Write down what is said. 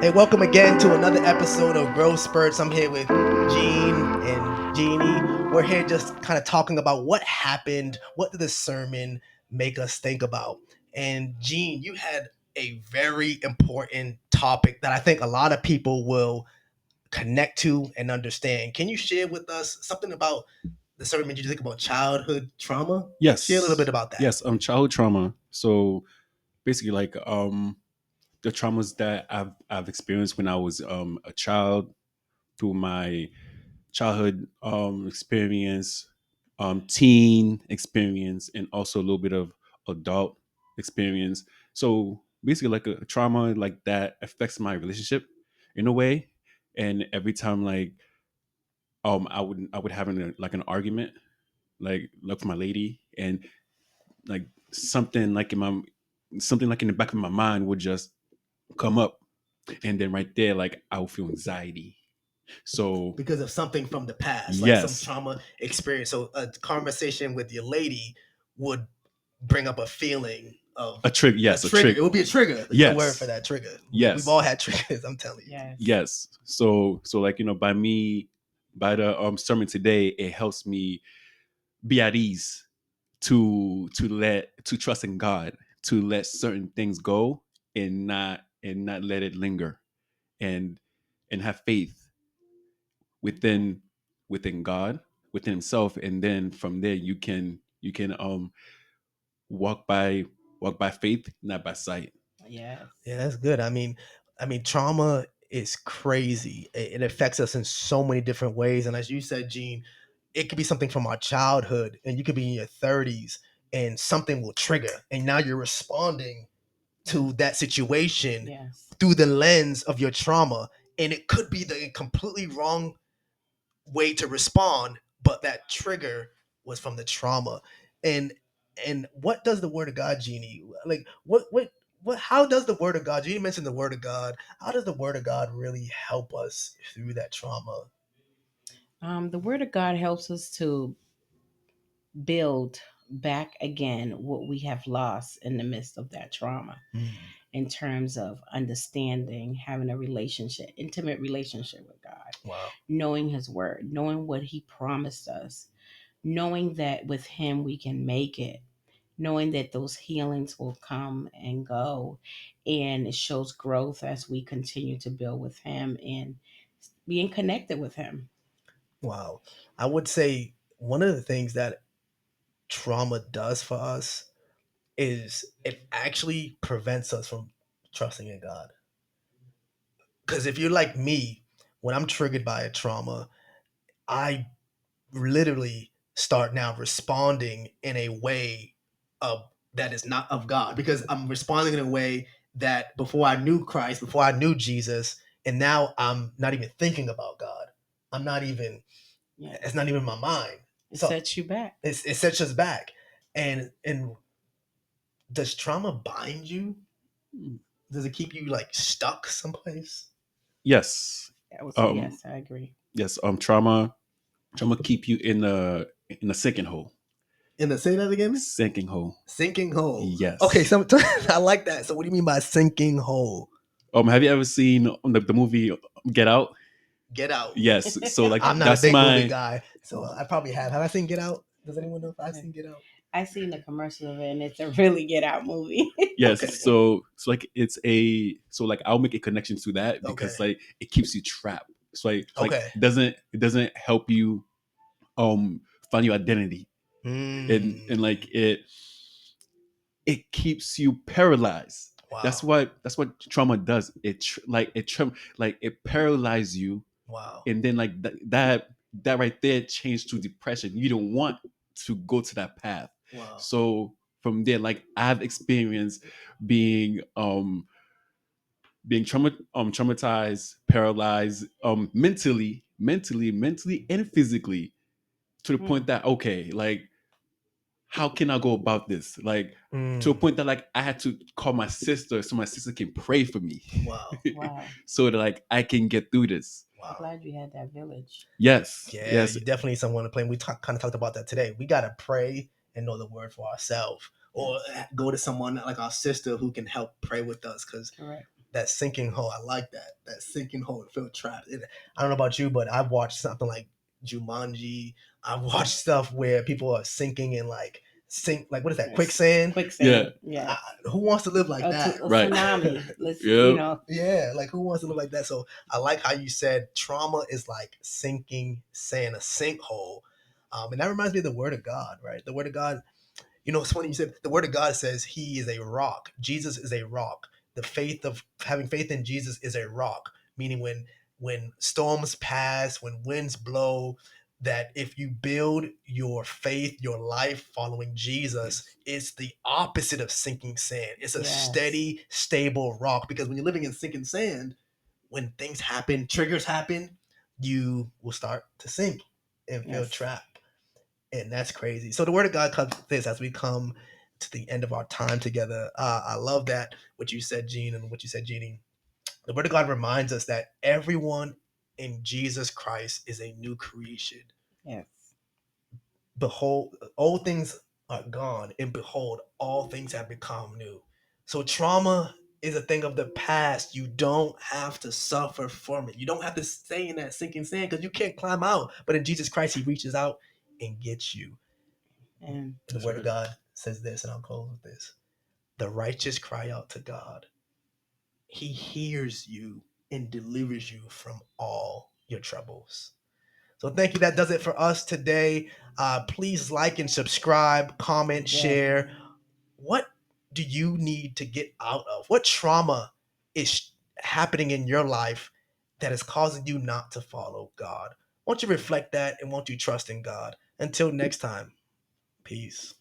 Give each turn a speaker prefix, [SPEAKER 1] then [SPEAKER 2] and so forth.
[SPEAKER 1] Hey, welcome again to another episode of Growth Spurts. I'm here with Jeanie. We're here just kind of talking about what happened, what did the sermon make us think about. And Jean, you had a very important topic that I think a lot of people will connect to and understand. Can you share with us something about the sermon made you think about childhood trauma? Share a little bit
[SPEAKER 2] Yes.
[SPEAKER 1] about that.
[SPEAKER 2] Yes. Childhood trauma. So basically, like the traumas that I've experienced when I was a child through my childhood experience, teen experience, and also a little bit of adult experience. So basically, like a trauma like that affects my relationship in a way. And every time, like I would have like an argument, like with my lady, and like something like something like in the back of my mind would just come up, and then right there, like I would feel anxiety. So
[SPEAKER 1] Because of something from the past, like some
[SPEAKER 2] yes,
[SPEAKER 1] trauma experience. So a conversation with your lady would bring up a feeling of
[SPEAKER 2] a trigger.
[SPEAKER 1] a
[SPEAKER 2] Yes, a
[SPEAKER 1] trigger.
[SPEAKER 2] trick.
[SPEAKER 1] It would be a trigger. It's a word for
[SPEAKER 2] Yes,
[SPEAKER 1] that trigger. We've
[SPEAKER 2] yes,
[SPEAKER 1] all had triggers. I'm telling you.
[SPEAKER 3] Yes.
[SPEAKER 2] yes. So like by the sermon today, it helps me be at ease to trust in God, to let certain things go and not let it linger, and have faith within God, within himself, and then from there you can walk by faith, not by sight.
[SPEAKER 3] Yes.
[SPEAKER 1] Yeah, that's good. I mean, trauma is crazy. It affects us in so many different ways. And as you said, Gene, it could be something from our childhood, and you could be in your 30s, and something will trigger, and now you're responding to that situation
[SPEAKER 3] Yes.
[SPEAKER 1] through the lens of your trauma, and it could be the completely wrong way to respond, but that trigger was from the trauma. And and what does the word of God, Jeannie, like what how does the word of God, you mentioned the word of God, how does the word of God really help us through that trauma?
[SPEAKER 3] The Word of God helps us to build back again what we have lost in the midst of that trauma,
[SPEAKER 1] Mm.
[SPEAKER 3] in terms of understanding, having a relationship, intimate relationship with God,
[SPEAKER 1] Wow.
[SPEAKER 3] knowing His Word, knowing what He promised us, knowing that with Him we can make it, knowing that those healings will come and go. And it shows growth as we continue to build with Him and being connected with Him.
[SPEAKER 1] Wow. I would say one of the things that trauma does for us is it actually prevents us from trusting in God. Because if you're like me, when I'm triggered by a trauma, I literally start now responding in a way of that is not of God, because I'm responding in a way that before I knew Christ, before I knew Jesus, and now I'm not even thinking about God. I'm not even, it's
[SPEAKER 3] Yes.
[SPEAKER 1] not even my mind.
[SPEAKER 3] It
[SPEAKER 1] So
[SPEAKER 3] sets you back.
[SPEAKER 1] it sets us back. And does trauma bind you? Does it keep you like stuck someplace?
[SPEAKER 3] Yes.
[SPEAKER 2] Yes.
[SPEAKER 3] I would say
[SPEAKER 2] um
[SPEAKER 3] yes, I agree.
[SPEAKER 2] yes. Trauma keep you in a sinking hole.
[SPEAKER 1] In the, say that again?
[SPEAKER 2] Sinking hole.
[SPEAKER 1] Sinking hole. Okay,
[SPEAKER 2] Yes.
[SPEAKER 1] so I like that. So what do you mean by sinking hole?
[SPEAKER 2] Have you ever seen the movie Get Out?
[SPEAKER 1] Get Out.
[SPEAKER 2] Yes. So like
[SPEAKER 1] I'm not a
[SPEAKER 2] that's
[SPEAKER 1] big movie
[SPEAKER 2] my
[SPEAKER 1] guy, so I probably have. Have I seen Get Out? Does anyone know if I've seen Get Out?
[SPEAKER 3] I seen the commercial of it, and it's a really get out movie.
[SPEAKER 2] yes.
[SPEAKER 1] Okay.
[SPEAKER 2] So like like I'll make a connection to that
[SPEAKER 1] Okay.
[SPEAKER 2] because like it keeps you trapped. So like
[SPEAKER 1] Okay.
[SPEAKER 2] it doesn't help you um find your identity, and
[SPEAKER 1] Mm.
[SPEAKER 2] like it keeps you paralyzed. That's
[SPEAKER 1] Wow.
[SPEAKER 2] what that's what trauma does. Like it paralyzes you,
[SPEAKER 1] Wow.
[SPEAKER 2] and then like that right there changed to depression. You don't want to go to that path.
[SPEAKER 1] Wow.
[SPEAKER 2] So from there, like I've experienced being traumatized, paralyzed, mentally and physically, to the point
[SPEAKER 3] Hmm.
[SPEAKER 2] that okay, like how can I go about this? Like to a
[SPEAKER 1] Mm.
[SPEAKER 2] point that like I had to call my sister so my sister can pray for me,
[SPEAKER 1] Wow.
[SPEAKER 3] Wow.
[SPEAKER 2] so that like I can get through this.
[SPEAKER 3] I'm
[SPEAKER 1] Wow.
[SPEAKER 3] glad you had that village.
[SPEAKER 2] Yes,
[SPEAKER 1] Yeah,
[SPEAKER 2] yes,
[SPEAKER 1] you definitely need someone to play. We kind of talked about that today. We gotta pray and know the word for ourselves, or
[SPEAKER 3] Yes.
[SPEAKER 1] go to someone like our sister who can help pray with us. Because
[SPEAKER 3] Correct.
[SPEAKER 1] that sinking hole. I like that. That sinking hole and feel trapped. I don't know about you, but I've watched something like Jumanji. I've watched stuff where people are sinking in like sink like what is that,
[SPEAKER 3] Yes.
[SPEAKER 1] quicksand?
[SPEAKER 2] Yeah.
[SPEAKER 3] Quicksand.
[SPEAKER 1] I,
[SPEAKER 3] Yes.
[SPEAKER 1] who wants to live like that?
[SPEAKER 3] A
[SPEAKER 2] Right.
[SPEAKER 3] tsunami. Let's,
[SPEAKER 2] Yep.
[SPEAKER 1] Yeah, like who wants to live like that? So I like how you said trauma is like sinking sand, a sinkhole. And that reminds me of the word of God, right? The word of God, it's funny you said the word of God says he is a rock. Jesus is a rock. The faith of having faith in Jesus is a rock, meaning when storms pass, when winds blow, that if you build your faith, your life following Jesus,
[SPEAKER 2] Yes.
[SPEAKER 1] it's the opposite of sinking sand. It's a
[SPEAKER 3] yes.
[SPEAKER 1] steady, stable rock. Because when you're living in sinking sand, when things happen, triggers happen, you will start to sink and feel
[SPEAKER 3] Yes.
[SPEAKER 1] trapped. And that's crazy. So the word of God comes to this as we come to the end of our time together. I love that what you said, Gene, and what you said, Jeannie. The word of God reminds us that everyone in Jesus Christ is a new creation.
[SPEAKER 3] Yes.
[SPEAKER 1] Behold, old things are gone, and behold, all things have become new. So trauma is a thing of the past. You don't have to suffer from it. You don't have to stay in that sinking sand because you can't climb out. But in Jesus Christ, he reaches out and gets you.
[SPEAKER 3] And
[SPEAKER 1] And the
[SPEAKER 2] That's
[SPEAKER 1] word of
[SPEAKER 2] right.
[SPEAKER 1] God says this, and I'll close with this. The righteous cry out to God. He hears you and delivers you from all your troubles. So thank you. That does it for us today. Please like and subscribe, comment,
[SPEAKER 3] yes.
[SPEAKER 1] share. What do you need to get out of? What trauma is happening in your life that is causing you not to follow God? Won't you reflect that and won't you trust in God? Until next time, peace.